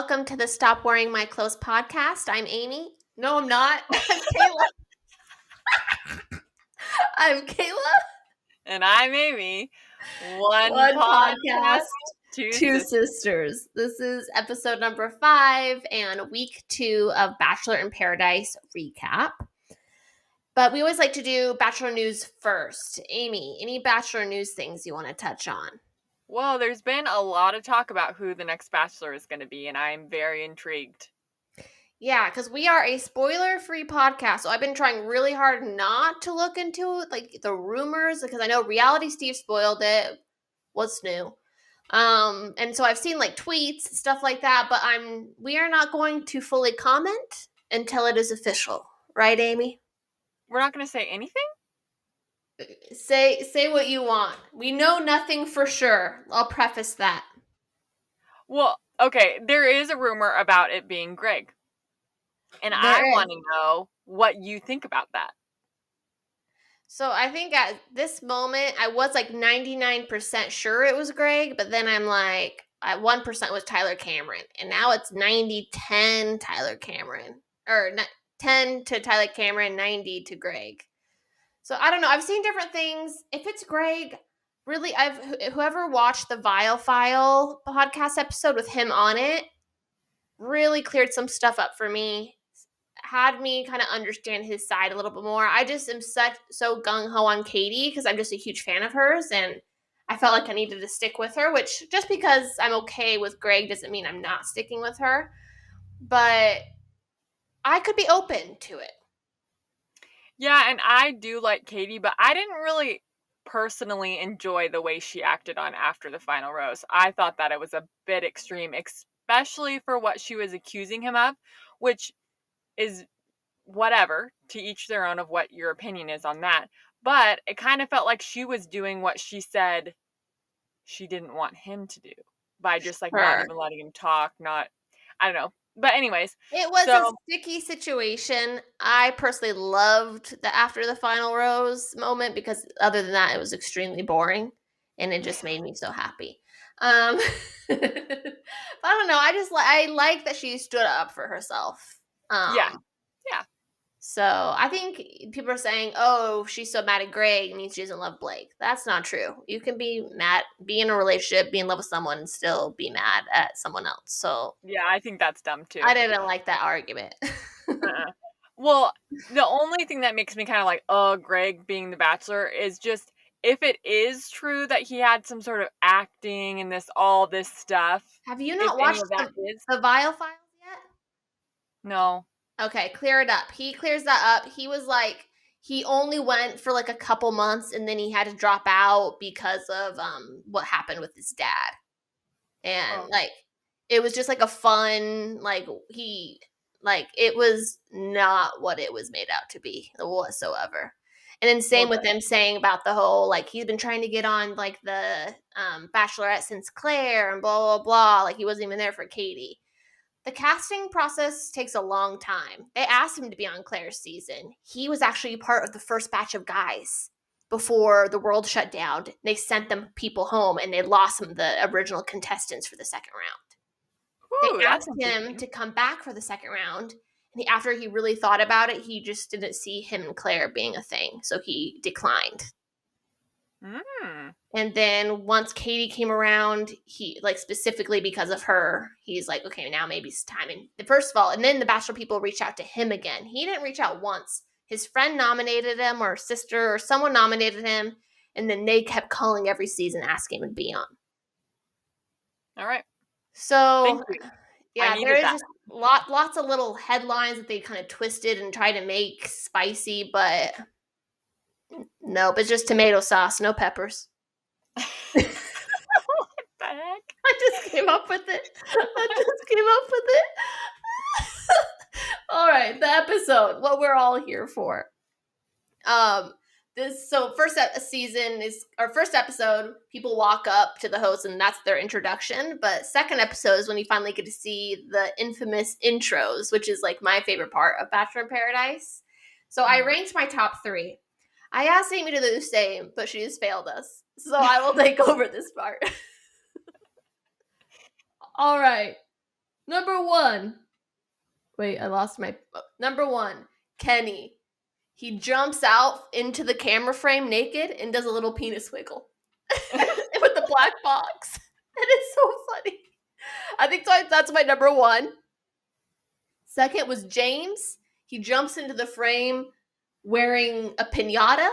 welcome to the Stop Wearing My Clothes podcast. I'm Amy. No, I'm not. I'm Kayla. I'm Kayla. And I'm Amy. One podcast, two sisters. This is episode number 5 and week 2 of Bachelor in Paradise recap. But we always like to do Bachelor news first. Amy, any Bachelor news things you want to touch on? Well, there's been a lot of talk about who the next Bachelor is going to be, and I'm very intrigued. Yeah, because we are a spoiler-free podcast, so I've been trying really hard not to look into like the rumors because I know Reality Steve spoiled it. What's new? And so I've seen like tweets, stuff like that, but we are not going to fully comment until it is official, right, Amy? We're not going to say anything? Say what you want. We know nothing for sure. I'll preface that. Well, okay, there is a rumor about it being Greg. And I want to know what you think about that. So I think at this moment, I was like 99% sure it was Greg, but then I'm like, at 1% was Tyler Cameron. And now it's 90-10 Tyler Cameron. Or 10 to Tyler Cameron, 90 to Greg. So I don't know. I've seen different things. If it's Greg, really, whoever watched the Vile File podcast episode with him on it really cleared some stuff up for me. Had me kind of understand his side a little bit more. I just am so gung-ho on Katie because I'm just a huge fan of hers, and I felt like I needed to stick with her, which just because I'm okay with Greg doesn't mean I'm not sticking with her. But I could be open to it. Yeah, and I do like Katie, but I didn't really personally enjoy the way she acted on After the Final Rose. I thought that it was a bit extreme, especially for what she was accusing him of, which is whatever, to each their own of what your opinion is on that. But it kind of felt like she was doing what she said she didn't want him to do by just like not even letting him talk, I don't know. But anyways, it was a sticky situation. I personally loved the After the Final Rose moment because other than that, it was extremely boring and it just made me so happy. I don't know. I like that she stood up for herself. Yeah. So I think people are saying, "Oh, she's so mad at Greg means she doesn't love Blake." That's not true. You can be mad, be in a relationship, be in love with someone, and still be mad at someone else. So yeah, I think that's dumb too. I didn't like that argument. Well, the only thing that makes me kind of like, oh, Greg being the Bachelor is just if it is true that he had some sort of acting and all this stuff. Have you not watched the Vile Files yet? No. Okay, clear it up. He clears that up. He was like, he only went for like a couple months and then he had to drop out because of what happened with his dad. And like, it was just like a fun, it was not what it was made out to be whatsoever. And then same with them saying about the whole, like, he's been trying to get on like the Bachelorette since Claire and blah, blah, blah. Like he wasn't even there for Katie. The casting process takes a long time. They asked him to be on Claire's season. He was actually part of the first batch of guys before the world shut down. They sent them people home and they lost some of the original contestants for the second round. Ooh, they asked him to come back for the second round. And after he really thought about it, he just didn't see him and Claire being a thing. So he declined. And then once Katie came around, he, like, specifically because of her, he's like, okay, now maybe it's time. And first of all, and then the Bachelor people reached out to him again. He didn't reach out once. His friend nominated him, or sister, or someone nominated him, and then they kept calling every season asking him to be on. All right. So, yeah, there is just lots of little headlines that they kind of twisted and tried to make spicy, but nope, it's just tomato sauce, no peppers. What the heck? I just came up with it. All right, the episode, what we're all here for. First episode, people walk up to the host and that's their introduction. But second episode is when you finally get to see the infamous intros, which is like my favorite part of Bachelor in Paradise. So I ranked my top 3. I asked Amy to do the same, but she just failed us. So I will take over this part. All right. Number 1. Wait, I lost my... Number 1, Kenny. He jumps out into the camera frame naked and does a little penis wiggle with the black box. And it's so funny. I think that's my number 1. Second was James. He jumps into the frame wearing a piñata.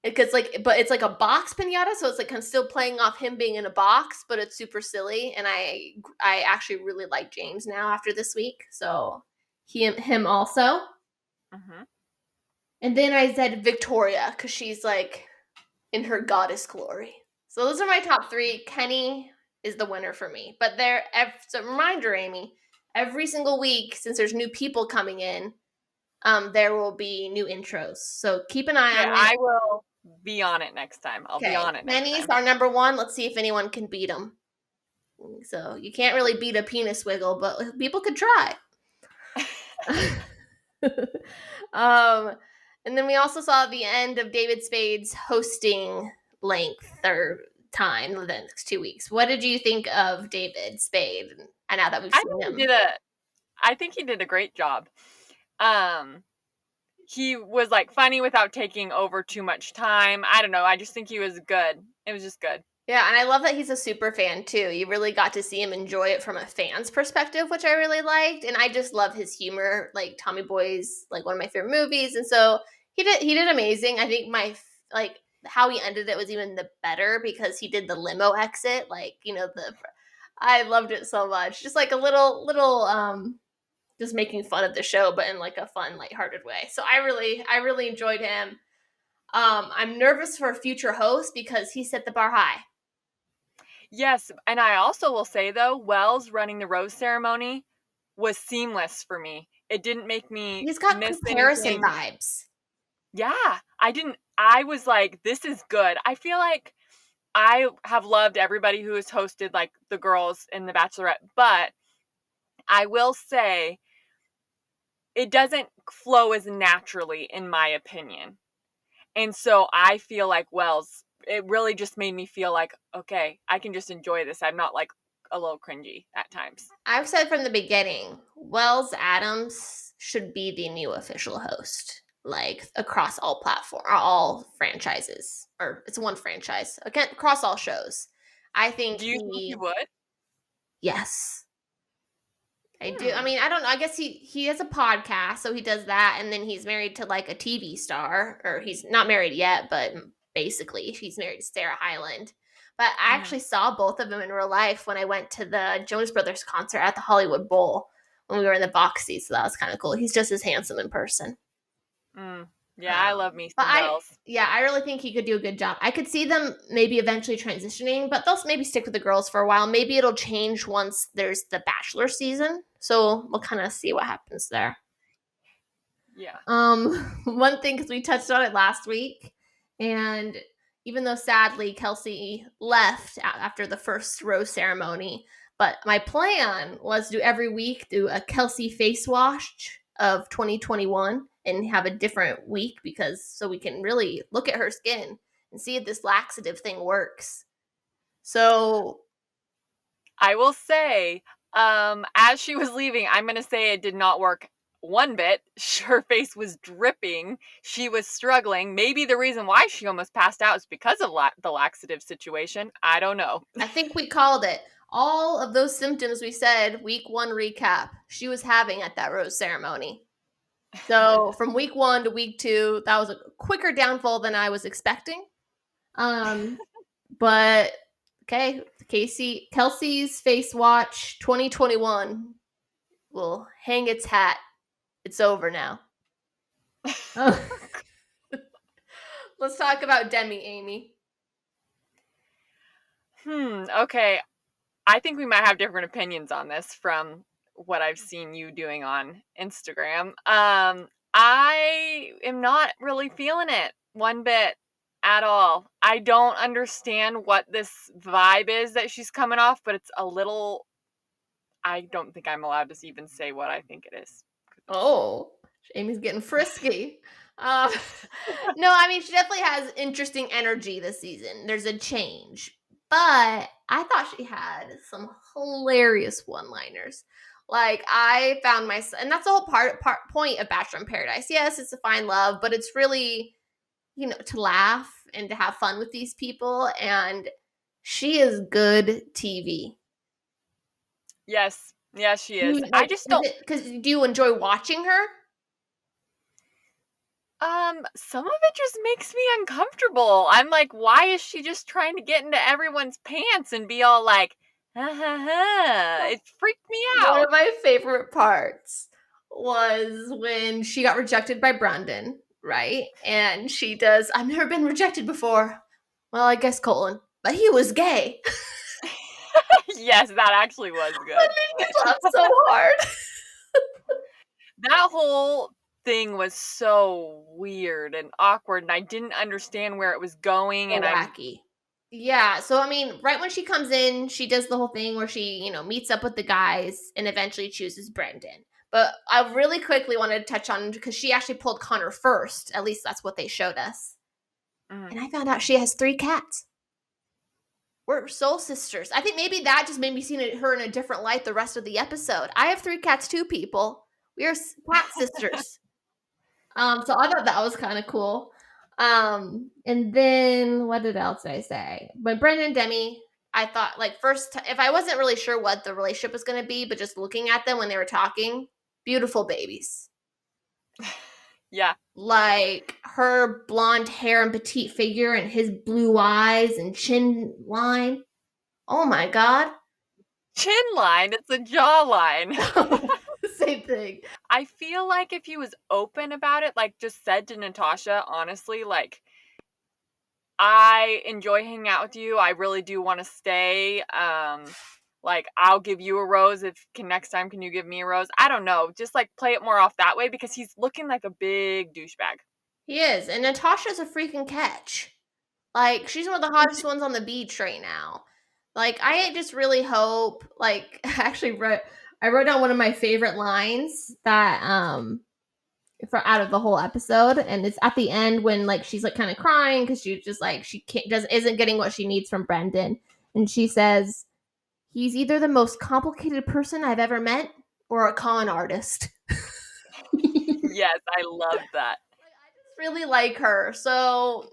But it's like a box piñata, so it's like kind of still playing off him being in a box, but it's super silly. And I actually really like James now after this week, so him also. Mm-hmm. And then I said Victoria because she's like in her goddess glory. So those are my top 3. Kenny is the winner for me, but so reminder, Amy, every single week since there's new people coming in, there will be new intros. So keep an eye on it. I will be on it next time. I'll be on it next Kenny's time. our number 1. Let's see if anyone can beat him. So you can't really beat a penis wiggle, but people could try. And then we also saw the end of David Spade's hosting length or time the next 2 weeks. What did you think of David Spade? And now that we've seen him, I think he did a great job. He was like funny without taking over too much time. I don't know. I just think he was good. It was just good. Yeah, and I love that he's a super fan too. You really got to see him enjoy it from a fan's perspective, which I really liked. And I just love his humor. Like Tommy Boy's like one of my favorite movies, and so he did amazing. I think how he ended it was even the better because he did the limo exit. I loved it so much. Just like a little just making fun of the show, but in like a fun, lighthearted way. So I really enjoyed him. I'm nervous for a future host because he set the bar high. Yes, and I also will say though, Wells running the rose ceremony was seamless for me. It didn't make me He's got miss comparison anything. vibes. Yeah, I was like, this is good. I feel like I have loved everybody who has hosted like the girls in the Bachelorette, but I will say it doesn't flow as naturally in my opinion. And so I feel like Wells, it really just made me feel like, okay, I can just enjoy this. I'm not like a little cringy at times. I've said from the beginning, Wells Adams should be the new official host, like across all franchises, or it's one franchise, again, across all shows. I think Do you think he would? Yes. I do. I mean, I don't know. I guess he has a podcast, so he does that, and then he's married to like a TV star, or he's not married yet, but basically he's married to Sarah Hyland. But I actually saw both of them in real life when I went to the Jonas Brothers concert at the Hollywood Bowl when we were in the box seat, so that was kind of cool. He's just as handsome in person. Yeah, I love me some Wells. I really think he could do a good job. I could see them maybe eventually transitioning, but they'll maybe stick with the girls for a while. Maybe it'll change once there's the Bachelor season. So we'll kind of see what happens there. Yeah. One thing, because we touched on it last week, and even though sadly Kelsey left after the first rose ceremony, but my plan was to every week do a Kelsey face wash of 2021 and have a different week so we can really look at her skin and see if this laxative thing works. So I will say, as she was leaving, I'm going to say it did not work one bit. Her face was dripping. She was struggling. Maybe the reason why she almost passed out is because of the laxative situation. I don't know. I think we called it. All of those symptoms we said, week 1 recap, she was having at that rose ceremony. So from week 1 to week 2, that was a quicker downfall than I was expecting. But okay, Kelsey's face watch 2021 will hang its hat. It's over now. Let's talk about Demi, Amy. Okay. I think we might have different opinions on this from what I've seen you doing on Instagram. I am not really feeling it one bit at all. I don't understand what this vibe is that she's coming off, but it's a little... I don't think I'm allowed to even say what I think it is. Oh, Amy's getting frisky. No, I mean, she definitely has interesting energy this season. There's a change. But I thought she had some hilarious one-liners. Like, I found myself, and that's the whole point of Bachelor in Paradise. Yes, it's to find love, but it's really, to laugh and to have fun with these people. And she is good TV. Yes. Yeah, she Do you, is. I just don't. do you enjoy watching her? Some of it just makes me uncomfortable. I'm like, why is she just trying to get into everyone's pants and be all like, ha ha ha? It freaked me One out. of my favorite parts was when she got rejected by Brandon, right? And she does, I've never been rejected before. Well, I guess colon, but he was gay. Yes, that actually was That good. made me laugh so hard. That whole thing was so weird and awkward, and I didn't understand where it was going, So and I'm wacky. Yeah, so I mean, right when she comes in, she does the whole thing where she, meets up with the guys and eventually chooses Brendan. But I really quickly wanted to touch on, because she actually pulled Connor first. At least that's what they showed us. mhm. And I found out she has 3 cats. We're soul sisters. I think maybe that just made me see her in a different light the rest of the episode. I have 3 cats too, people. We are cat sisters. So I thought that was kind of cool. And then what else did I say? When Brendan and Demi, I thought, like, first, if I wasn't really sure what the relationship was going to be, but just looking at them when they were talking, beautiful babies. Yeah. Like her blonde hair and petite figure and his blue eyes and chin line. Oh my God. Chin line, it's a jawline. Same thing. I feel like if he was open about it, like just said to Natasha, honestly, like, I enjoy hanging out with you. I really do want to stay. Like, I'll give you a rose if next time can you give me a rose? I don't know. Just like play it more off that way, because he's looking like a big douchebag. He is. And Natasha's a freaking catch. Like, she's one of the hottest ones on the beach right now. Like, I just really hope, like, I wrote down one of my favorite lines that for out of the whole episode, and it's at the end when, like, she's like kind of crying because she's just like she can't doesn't isn't getting what she needs from Brendan, and she says, "He's either the most complicated person I've ever met or a con artist." Yes, I love that. I just really like her. So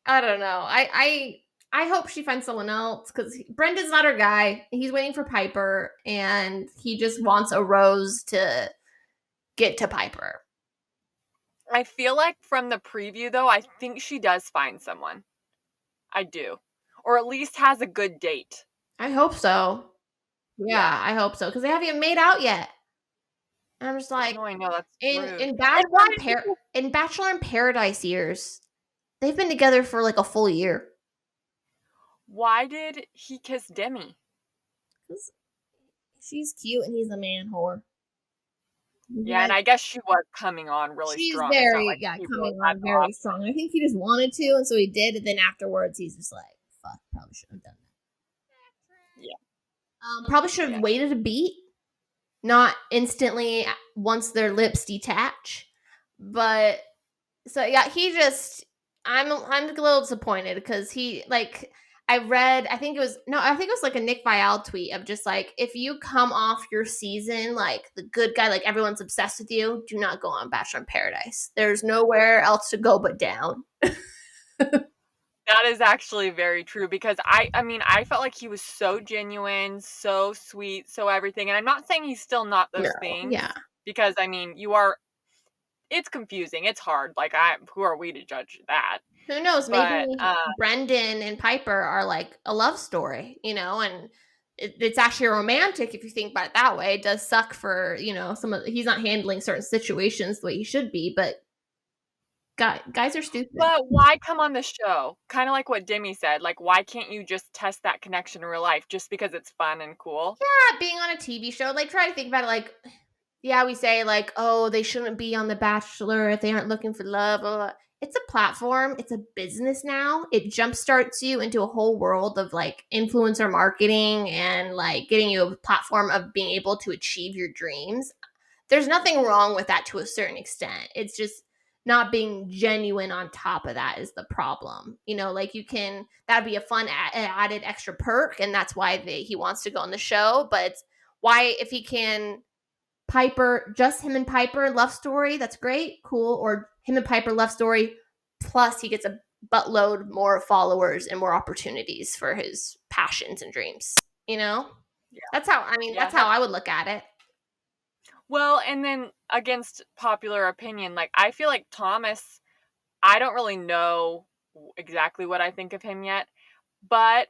I don't know. I hope she finds someone else, because Brendan's not her guy. He's waiting for Piper, and he just wants a rose to get to Piper. I feel like from the preview, though, I think she does find someone. I do. Or at least has a good date. I hope so. Yeah, I hope so, because they haven't even made out yet. And I'm just like, No, I know, that's in rude. in And why Bachelor did people, in Bachelor in Paradise years, they've been together for like a full year. why did he kiss Demi? She's cute and he's a man whore. Yeah, and I guess she was coming on really She's strong. It's not very, like yeah, he really coming had on the very option. strong. I think he just wanted to, and so he did. And then afterwards, he's just like, "Fuck, probably should have done that." Yeah. Probably should have Yeah. waited a beat, not instantly once their lips detach. But so yeah, he just, I'm a little disappointed because he, like, I read, I think it was, no, I think it was like a Nick Vial tweet of just like, if you come off your season like the good guy, like everyone's obsessed with you, do not go on Bachelor in Paradise. There's nowhere else to go but down. That is actually very true, because I mean, I felt like he was so genuine, so sweet, so everything. And I'm not saying he's still not No, those things, yeah. because I mean, it's confusing. It's hard. Like, who are we to judge that? Who knows? But Maybe Brendan and Piper are like a love story, and it's actually romantic if you think about it that way. It does suck for, he's not handling certain situations the way he should be, but guys are stupid. why come on the show? Kind of like what Demi said. Like, why can't you just test that connection in real life just because it's fun and cool? Yeah, being on a TV show, like, try to think about it, like, yeah, we say, like, oh, they shouldn't be on The Bachelor if they aren't looking for love. Blah, blah, blah. It's a platform. It's a business now. It jumpstarts you into a whole world of, like, influencer marketing and, like, getting you a platform of being able to achieve your dreams. There's nothing wrong with that to a certain extent. It's just not being genuine on top of that is the problem. Like, that'd be a fun added extra perk, and that's why he wants to go on the show. But why, if he can Piper, just him and Piper love story, that's great, cool. Or him and Piper love story, plus he gets a buttload more followers and more opportunities for his passions and dreams. Yeah. That's how Yeah, how I would look at it. well, and then against popular opinion, like I feel like Thomas, I don't really know exactly what I think of him yet, but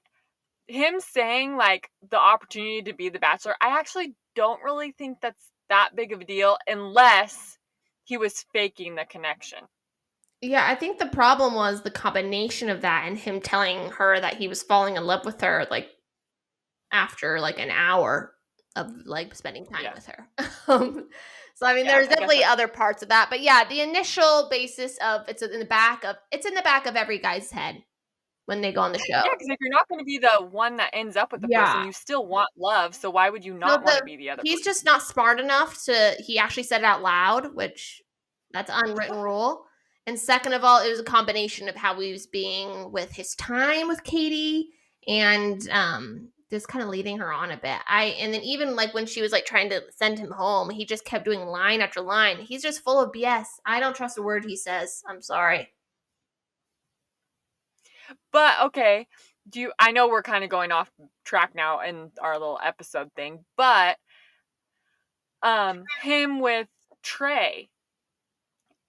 him saying like the opportunity to be the Bachelor, I actually don't really think that's that big of a deal unless he was faking the connection. Yeah, I think the problem was the combination of that and him telling her that he was falling in love with her like after like an hour of like spending time with her. So I mean, there's definitely other parts of that, but yeah, the initial basis of it's in the back of every guy's head when they go on the show. Yeah, because if you're not going to be the one that ends up with the person, you still want love. So why would you not want to be the other He's person? just not smart enough to. He actually said it out loud, which that's unwritten rule. And second of all, it was a combination of how he was being with his time with Katie and just kind of leading her on a bit. And then even like when she was like trying to send him home, he just kept doing line after line. He's just full of BS. I don't trust a word he says. I'm sorry. But okay, I know we're kind of going off track now in our little episode thing, but him with Trey,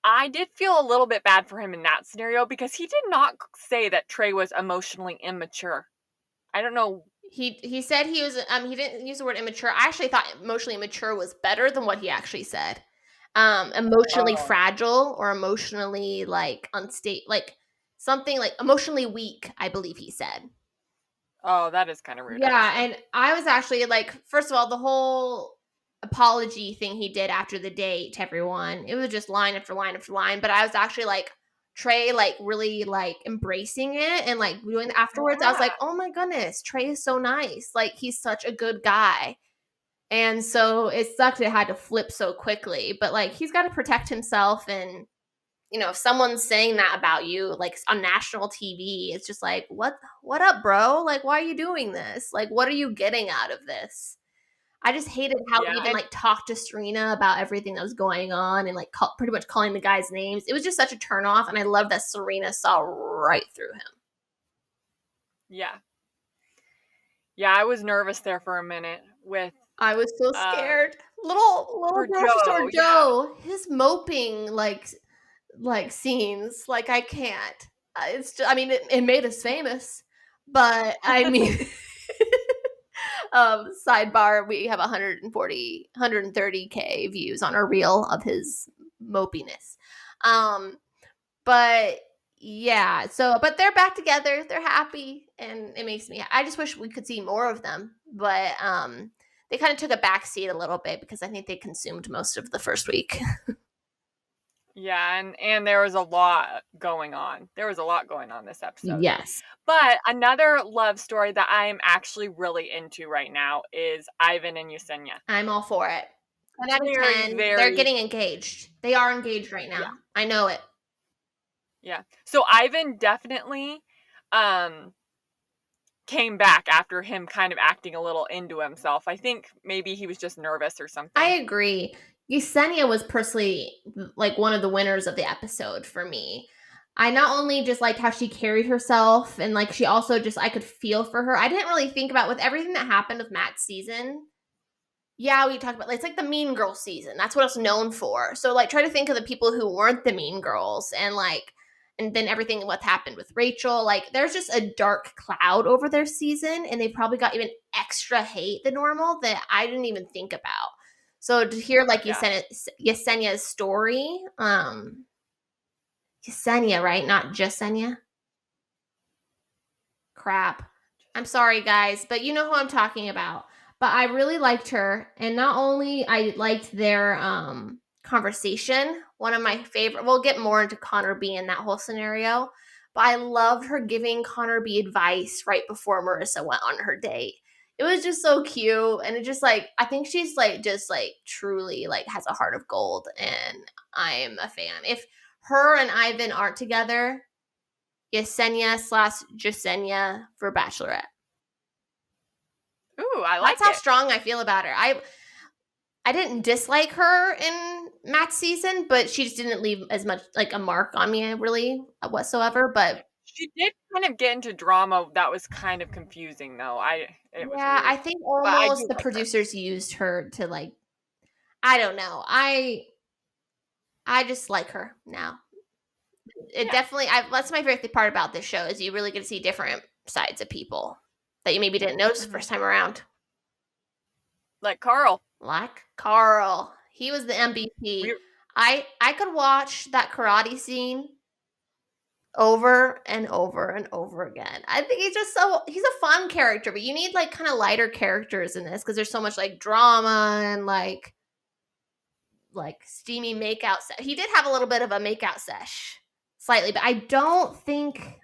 I did feel a little bit bad for him in that scenario because he did not say that Trey was emotionally immature. I don't know. He said he was he didn't use the word immature. I actually thought emotionally immature was better than what he actually said. Emotionally fragile or emotionally like unstable, like something like emotionally weak, I believe he said. Oh, that is kind of rude. Yeah, actually. and I was actually like, first of all, the whole apology thing he did after the date to everyone, it was just line after line after line. But I was actually like, Trey, like really like embracing it and like doing it afterwards. I was like, oh my goodness, Trey is so nice. Like he's such a good guy. And so it sucked it had to flip so quickly. But like he's got to protect himself, and you know, if someone's saying that about you, like on national TV, it's just like, what up, bro? Like, why are you doing this? Like, what are you getting out of this? I just hated how he even like talked to Serena about everything that was going on and like pretty much calling the guys names. It was just such a turnoff, and I love that Serena saw right through him. Yeah. Yeah, I was nervous there for a minute with. I was so scared. Little grocery store Joe, his moping like scenes, like I can't. It's just, I mean, it made us famous, but I mean, sidebar, we have 130K views on our reel of his mopiness. But yeah, but they're back together, they're happy, and it makes me, I just wish we could see more of them, but they kind of took a backseat a little bit because I think they consumed most of the first week. Yeah, and there was a lot going on. There was a lot going on this episode. Yes. But another love story that I'm actually really into right now is Ivan and Yesenia. I'm all for it. 10 out of 10. They're getting engaged. They are engaged right now. Yeah. I know it. Yeah. So Ivan definitely came back after him kind of acting a little into himself. I think maybe he was just nervous or something. I agree. Yesenia was personally like one of the winners of the episode for me. I not only just liked how she carried herself, and like she also just, I could feel for her. I didn't really think about with everything that happened with Matt's season. Yeah, we talked about, it's like the Mean Girl season. That's what it's known for. So like try to think of the people who weren't the Mean Girls, and like, and then everything what happened with Rachel. Like there's just a dark cloud over their season, and they probably got even extra hate than normal that I didn't even think about. So to hear like Yesenia's story, Yesenia, right? Not Jasenia. Crap. I'm sorry, guys, but you know who I'm talking about. But I really liked her, and not only I liked their conversation. One of my favorite. We'll get more into Connor B in that whole scenario, but I loved her giving Connor B advice right before Marissa went on her date. It was just so cute, and it just like, I think she's like just like truly like has a heart of gold, and I am a fan. If her and Ivan aren't together, Yesenia/Jasenia for Bachelorette. Ooh, I like That's how strong I feel about her. I I didn't dislike her in Matt's season, but she just didn't leave as much like a mark on me really whatsoever. But She did kind of get into drama that was kind of confusing, though. It was yeah, I weird, think but I almost do the like her. producers used her to like, I don't know. I just like her now. It Yeah. definitely that's my favorite part about this show is you really get to see different sides of people that you maybe didn't notice the Hmm. first time around. Like Karl. Like Karl. He was the MVP. We I could watch that karate scene over and over and over again. I think he's a fun character, but you need like kind of lighter characters in this because there's so much like drama and like steamy makeout set. He did have a little bit of a makeout sesh slightly, but I don't think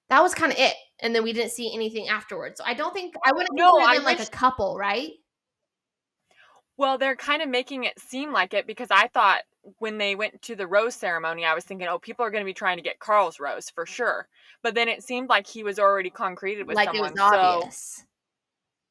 that was kind of it. And then we didn't see anything afterwards. So I wouldn't No, consider I them like a wish. couple, right? Well, they're kind of making it seem like it because I thought when they went to the rose ceremony, I was thinking, oh, people are going to be trying to get Karl's rose for sure. But then it seemed like he was already concreted with Like it was someone. So, obvious.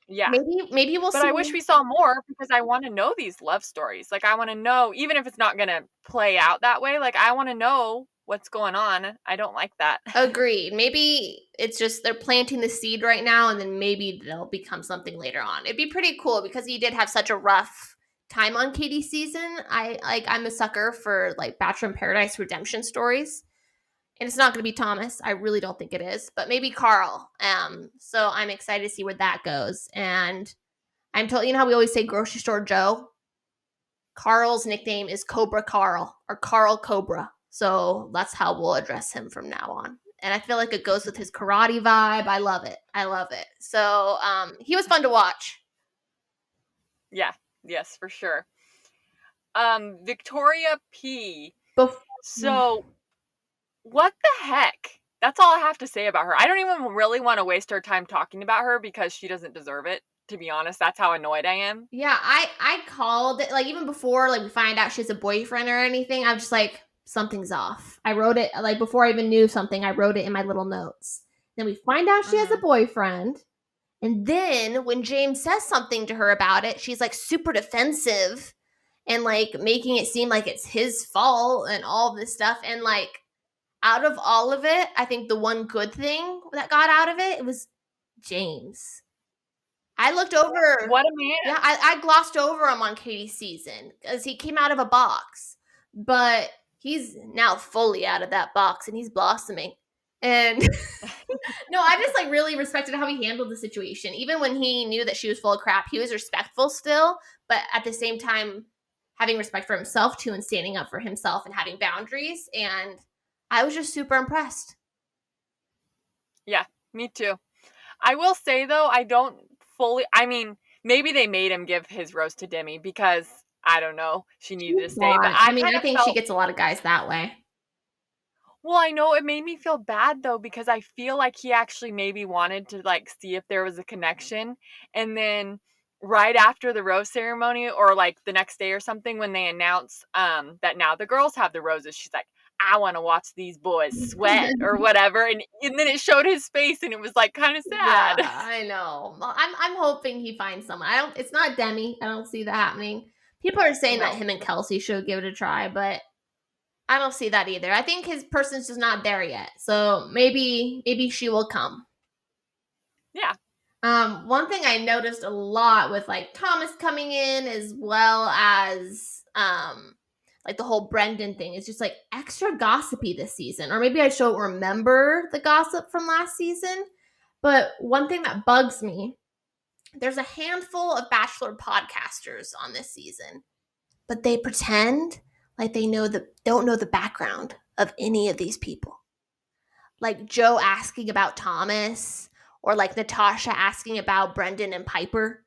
yeah. Maybe we'll But see. I wish we saw more because I want to know these love stories. Like, I want to know, even if it's not going to play out that way, like, I want to know what's going on. I don't like that. Agreed. Maybe it's just they're planting the seed right now, and then maybe they'll become something later on. It'd be pretty cool because he did have such a rough time on Katie's season. I'm a sucker for like Bachelor in Paradise redemption stories, and it's not going to be Thomas. I really don't think it is, but maybe Karl. So I'm excited to see where that goes. And I'm told you know how we always say grocery store Joe. Karl's nickname is Cobra Karl or Karl Cobra. So that's how we'll address him from now on. And I feel like it goes with his karate vibe. I love it. I love it. So he was fun to watch. Yeah. Yes, for sure. Victoria P. Bef- So, what the heck? That's all I have to say about her. I don't even really want to waste our time talking about her because she doesn't deserve it. To be honest, that's how annoyed I am. yeah, I called it like even before like we find out she has a boyfriend or anything. I'm just like something's off. I wrote it like before I even knew something. I wrote it in my little notes. Then we find out she has a Hmm. boyfriend. And then when James says something to her about it, she's like super defensive and like making it seem like it's his fault and all this stuff. And like out of all of it, I think the one good thing that got out of it was James. I looked over, What a man. yeah, I glossed over him on Katie's season because he came out of a box, but he's now fully out of that box and he's blossoming. And no, I just like really respected how he handled the situation. Even when he knew that she was full of crap, he was respectful still, but at the same time having respect for himself too and standing up for himself and having boundaries. And I was just super impressed. Yeah, me too. I will say though, I don't fully. I mean, maybe they made him give his rose to Demi because I don't know, she needed to stay. But I I mean, kind I of think she felt. gets a lot of guys that way. Well, I know it made me feel bad though because I feel like he actually maybe wanted to like see if there was a connection, and then right after the rose ceremony or like the next day or something when they announce that now the girls have the roses, she's like, I want to watch these boys sweat or whatever, and then it showed his face and it was like kind of Yeah, sad. I know. Well, I'm hoping he finds someone. I don't. It's not Demi. I don't see that happening. People are saying that No. him and Kelsey should give it a try, but I don't see that either. I think his person's just not there yet. So maybe she will come. Yeah. One thing I noticed a lot with like Thomas coming in as well as like the whole Brendan thing is just like extra gossipy this season. Or maybe I should remember the gossip from last season. But one thing that bugs me, there's a handful of Bachelor podcasters on this season, but they pretend like they don't know the background of any of these people. Like Joe asking about Thomas or like Natasha asking about Brendan and Piper.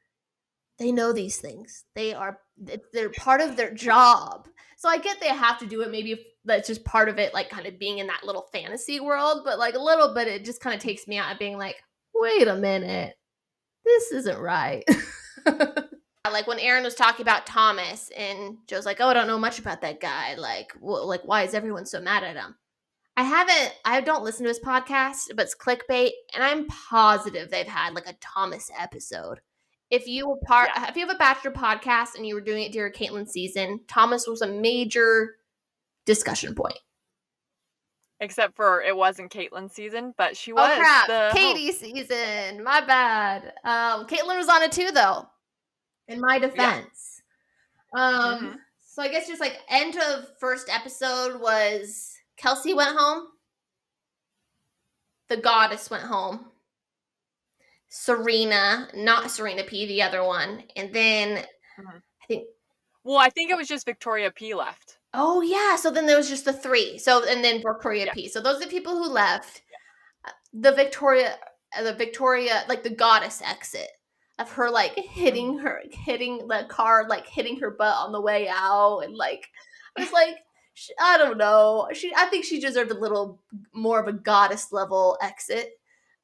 They know these things. They're part of their job. So I get they have to do it. Maybe if that's just part of it, like kind of being in that little fantasy world, but like a little bit, it just kind of takes me out of being like, wait a minute, this isn't right. Like when Aaron was talking about Thomas and Joe's like, oh, I don't know much about that guy. Like why is everyone so mad at him? I don't listen to his podcast, but it's clickbait, and I'm positive they've had like a Thomas episode. if you have a Bachelor podcast and you were doing it during Caitlyn's season, Thomas was a major discussion point. Except for it wasn't Caitlyn's season, but she was the Katie's season. My bad. Caitlyn was on it too, though. In my defense. Yeah. So I guess just like end of first episode was Kelsey went home. The goddess went home. Serena, not Serena P, the other one. And then I think it was just Victoria P left. Oh yeah, so then there was just the 3. So and then Victoria P. So those are the people who left. The Victoria, like the goddess exit of her like hitting the car, like hitting her butt on the way out, and like I was like, I don't know. I think she deserved a little more of a goddess level exit.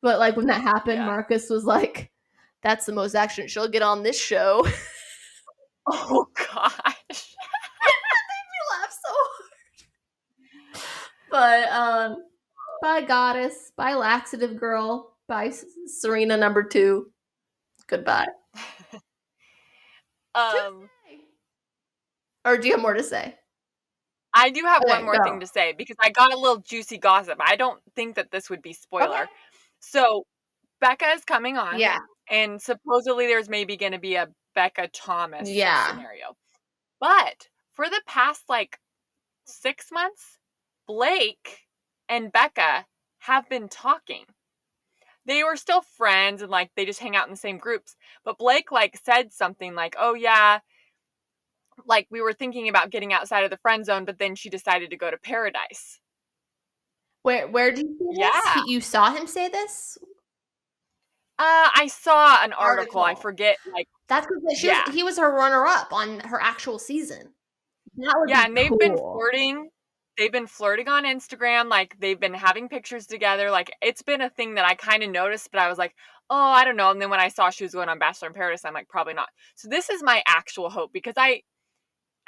But like when that happened, Marcus was like, "That's the most action she'll get on this show." Oh gosh. That made me laugh so hard. But bye goddess, bye laxative girl, bye Serena number 2. Goodbye. Or do you have more to say? I do have one more thing to say because I got a little juicy gossip. I don't think that this would be spoiler. Okay. So Becca is coming on. Yeah. And supposedly there's maybe going to be a Becca Thomas scenario. But for the past like 6 months, Blake and Becca have been talking. They were still friends and like they just hang out in the same groups. But Blake like said something like, "Oh yeah, like we were thinking about getting outside of the friend zone, but then she decided to go to paradise." Where did you see this? You saw him say this? I saw an article. I forget. Like that's because he was her runner-up on her actual season. And they've been flirting. They've been flirting on Instagram. Like they've been having pictures together. Like it's been a thing that I kind of noticed, but I was like, oh, I don't know. And then when I saw she was going on Bachelor in Paradise, I'm like, probably not. So this is my actual hope because I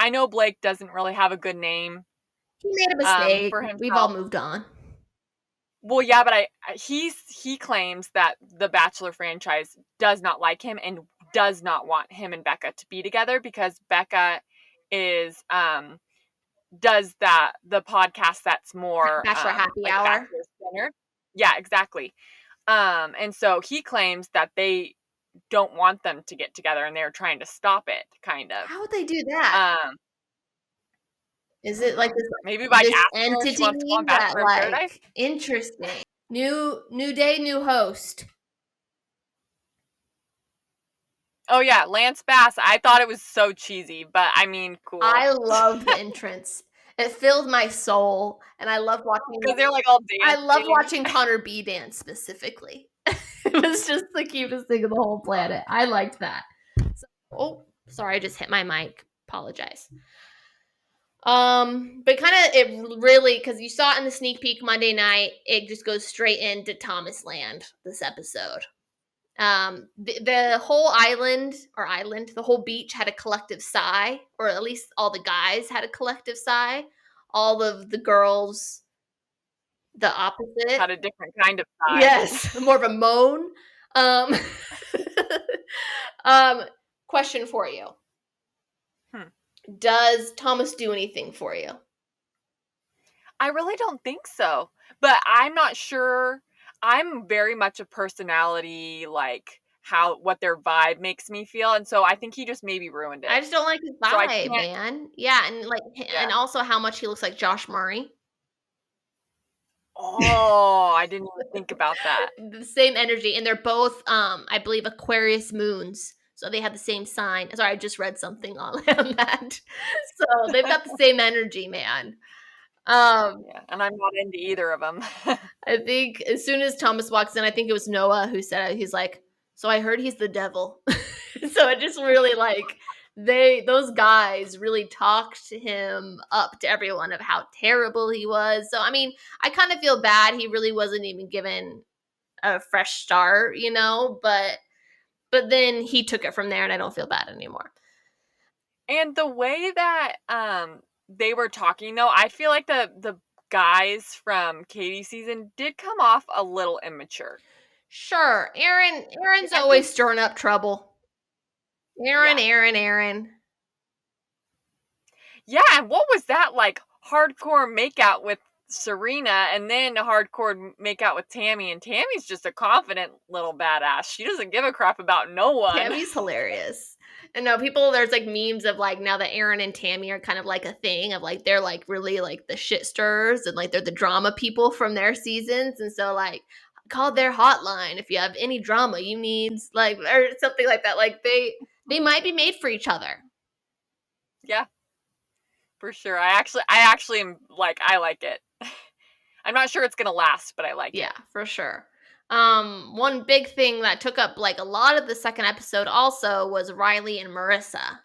know Blake doesn't really have a good name. He made a mistake. For himself. We've all moved on. Well, yeah, but he claims that the Bachelor franchise does not like him and does not want him and Becca to be together because Becca is does the podcast that's more Bachelor Happy Hour. Bachelor Dinner. Yeah, exactly. And so he claims that they don't want them to get together and they're trying to stop it, kind of. How would they do that? Is it like this? Maybe by this entity that like interesting. New day, new host. Oh yeah, Lance Bass. I thought it was so cheesy, but I mean, cool. I love the entrance. It filled my soul, and I love watching. Because they're like all dancing. I love watching Connor B dance specifically. It was just the cutest thing of the whole planet. I liked that. Sorry, I just hit my mic. Apologize. But kind of it really, because you saw it in the sneak peek Monday night, it just goes straight into Thomas Land this episode. The whole the whole beach had a collective sigh, or at least all the guys had a collective sigh. All of the girls, the opposite, had a different kind of sigh. Yes, more of a moan. Question for you. Does Thomas do anything for you? I really don't think so, but I'm not sure. I'm very much a personality, like what their vibe makes me feel, and so I think he just maybe ruined it. I just don't like his vibe, man. Yeah, and and also how much he looks like Josh Murray. Oh, I didn't even think about that. The same energy, and they're both, I believe, Aquarius moons. So they have the same sign. Sorry, I just read something on that. So they've got the same energy, man. And I'm not into either of them. I think as soon as Thomas walks in, I think it was Noah who said it. He's like, so I heard he's the devil. So it just really those guys really talked him up to everyone of how terrible he was. So, I mean, I kind of feel bad. He really wasn't even given a fresh start, but then he took it from there and I don't feel bad anymore. And the way that they were talking, though, I feel like the guys from Katie's season did come off a little immature. Sure. Aaron's always stirring up trouble. Aaron. Yeah, and what was that like? Hardcore makeout with Serena, and then a hardcore makeout with Tammy. And Tammy's just a confident little badass. She doesn't give a crap about no one. Tammy's hilarious. And no, there's like memes of like now that Aaron and Tammy are kind of like a thing of like they're like really like the shit stirrers and like they're the drama people from their seasons. And so like call their hotline if you have any drama you need, like, or something like that. Like they might be made for each other. Yeah, for sure. I actually am like, I like it. I'm not sure it's gonna last, but I like it. Yeah, for sure. One big thing that took up like a lot of the second episode also was Riley and Marissa.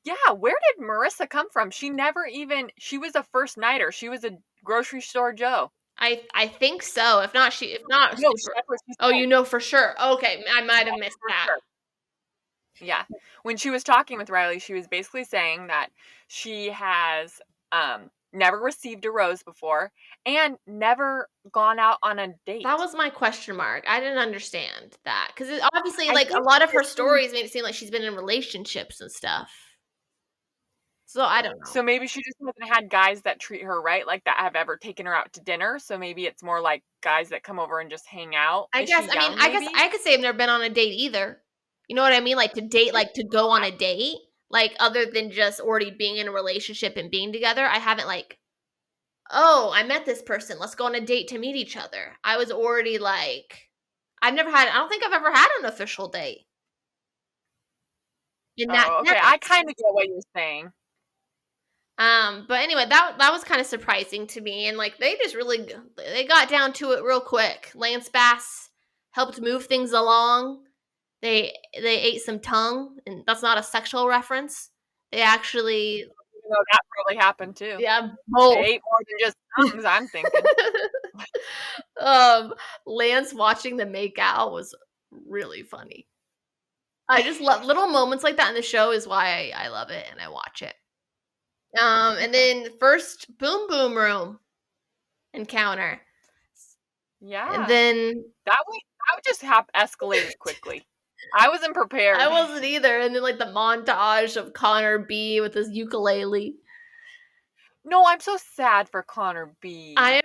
Yeah, where did Marissa come from? She was a first nighter. She was a grocery store Joe. I think so. If not, No, oh, you know for sure. Okay, I might have missed that. Sure. Yeah. When she was talking with Riley, she was basically saying that she has never received a rose before and never gone out on a date. That was my question mark. I didn't understand that because obviously, like, a lot of her stories made it seem like she's been in relationships and stuff. So I don't know. So maybe she just hasn't had guys that treat her right, like that have ever taken her out to dinner. So maybe it's more like guys that come over and just hang out. I guess I could say I've never been on a date either. You know what I mean? Like to date, like to go on a date, like other than just already being in a relationship and being together. I haven't like, oh, I met this person. Let's go on a date to meet each other. I was already like, I don't think I've ever had an official date. Okay. I kind of get what you're saying. But anyway, that was kind of surprising to me, and like they got down to it real quick. Lance Bass helped move things along. They ate some tongue, and that's not a sexual reference. They actually, that probably happened too. Yeah, both. They ate more than just tongues, I'm thinking. Lance watching the makeout was really funny. I just love little moments like that in the show. Is why I love it and I watch it. And then first boom boom room encounter. Yeah. And then that would just escalated quickly. I wasn't prepared. I wasn't either. And then like the montage of Connor B with his ukulele. No, I'm so sad for Connor B. I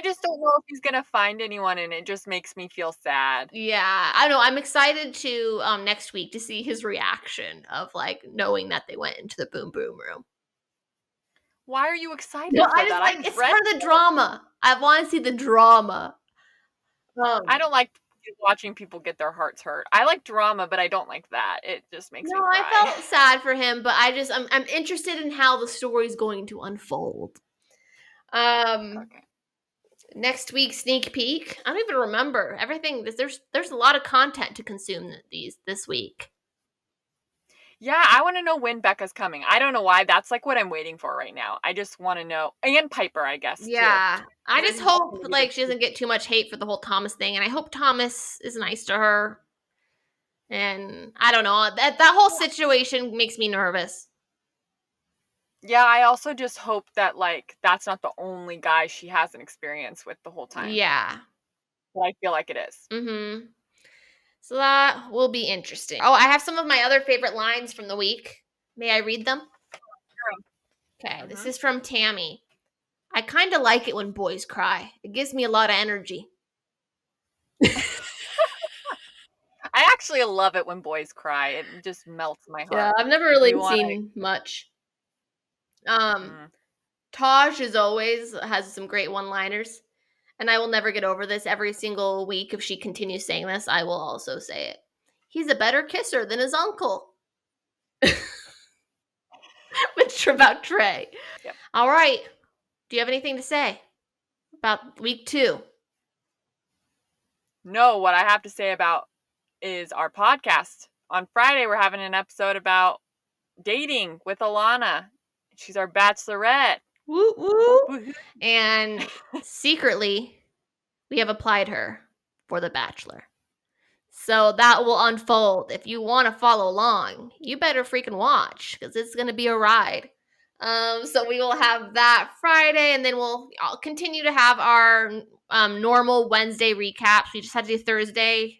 just don't know if he's gonna find anyone, and it just makes me feel sad. Yeah, I know. I'm excited to next week to see his reaction of like knowing that they went into the boom boom room. Why are you excited for that? It's for the drama. I want to see the drama. I don't like watching people get their hearts hurt. I like drama, but I don't like that. It just makes me cry. I felt sad for him, but I'm interested in how the story's going to unfold. Okay. Next week, sneak peek. I don't even remember everything. There's a lot of content to consume this week. Yeah, I want to know when Becca's coming. I don't know why. That's like what I'm waiting for right now. I just want to know. And Piper, I guess. Yeah. Too. I just hope like she doesn't get too much hate for the whole Thomas thing. And I hope Thomas is nice to her. And I don't know. That whole situation makes me nervous. Yeah, I also just hope that like that's not the only guy she has an experience with the whole time. Yeah. But I feel like it is. Mm-hmm. So that will be interesting. Oh, I have some of my other favorite lines from the week. May I read them? Sure. Okay, This is from Tammy. I kind of like it when boys cry. It gives me a lot of energy. I actually love it when boys cry. It just melts my heart. Yeah, I've never really seen much. Taj as always has some great one-liners. And I will never get over this. Every single week, if she continues saying this, I will also say it. He's a better kisser than his uncle. Which about Trey. Yep. All right. Do you have anything to say about week 2? No, what I have to say about is our podcast. On Friday, we're having an episode about dating with Alana. She's our bachelorette. Woo woo. And secretly, we have applied her for The Bachelor. So that will unfold. If you want to follow along, you better freaking watch because it's going to be a ride. So we will have that Friday, and then I'll continue to have our normal Wednesday recaps. We just had to do Thursday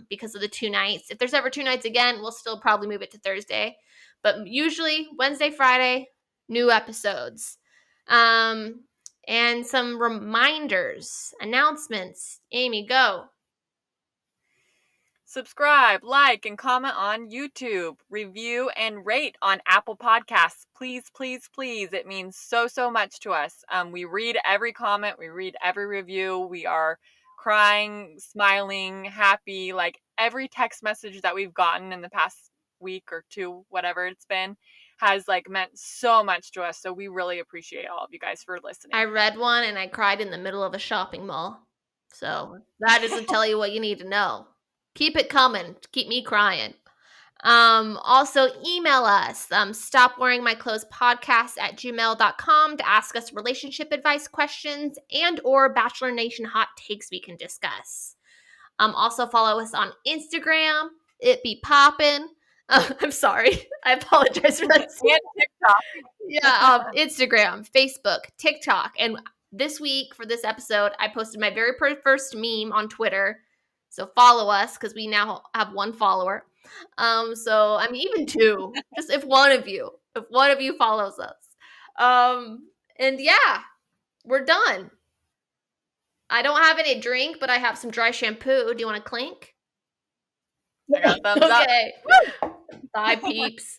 because of the 2 nights. If there's ever 2 nights again, we'll still probably move it to Thursday. But usually Wednesday, Friday, new episodes. And some reminders, announcements. Amy, go. Subscribe, like, and comment on YouTube. Review and rate on Apple Podcasts. Please, please, please. It means so, so much to us. We read every comment. We read every review. We are crying, smiling, happy. Like every text message that we've gotten in the past week or two, whatever it's been, has like meant so much to us. So we really appreciate all of you guys for listening. I read one and I cried in the middle of a shopping mall. So that doesn't tell you what you need to know. Keep it coming. Keep me crying. Also email us, stopwearingmyclothes@gmail.com to ask us relationship advice questions and or Bachelor Nation hot takes we can discuss. Also follow us on Instagram. It be poppin'. I'm sorry. I apologize for that. And TikTok. Yeah, Instagram, Facebook, TikTok. And this week for this episode, I posted my very first meme on Twitter. So follow us because we now have 1 follower. So I mean even 2. Just if one of you follows us. And yeah, we're done. I don't have any drink, but I have some dry shampoo. Do you want to clink? I got thumbs up. Okay. Bye, peeps.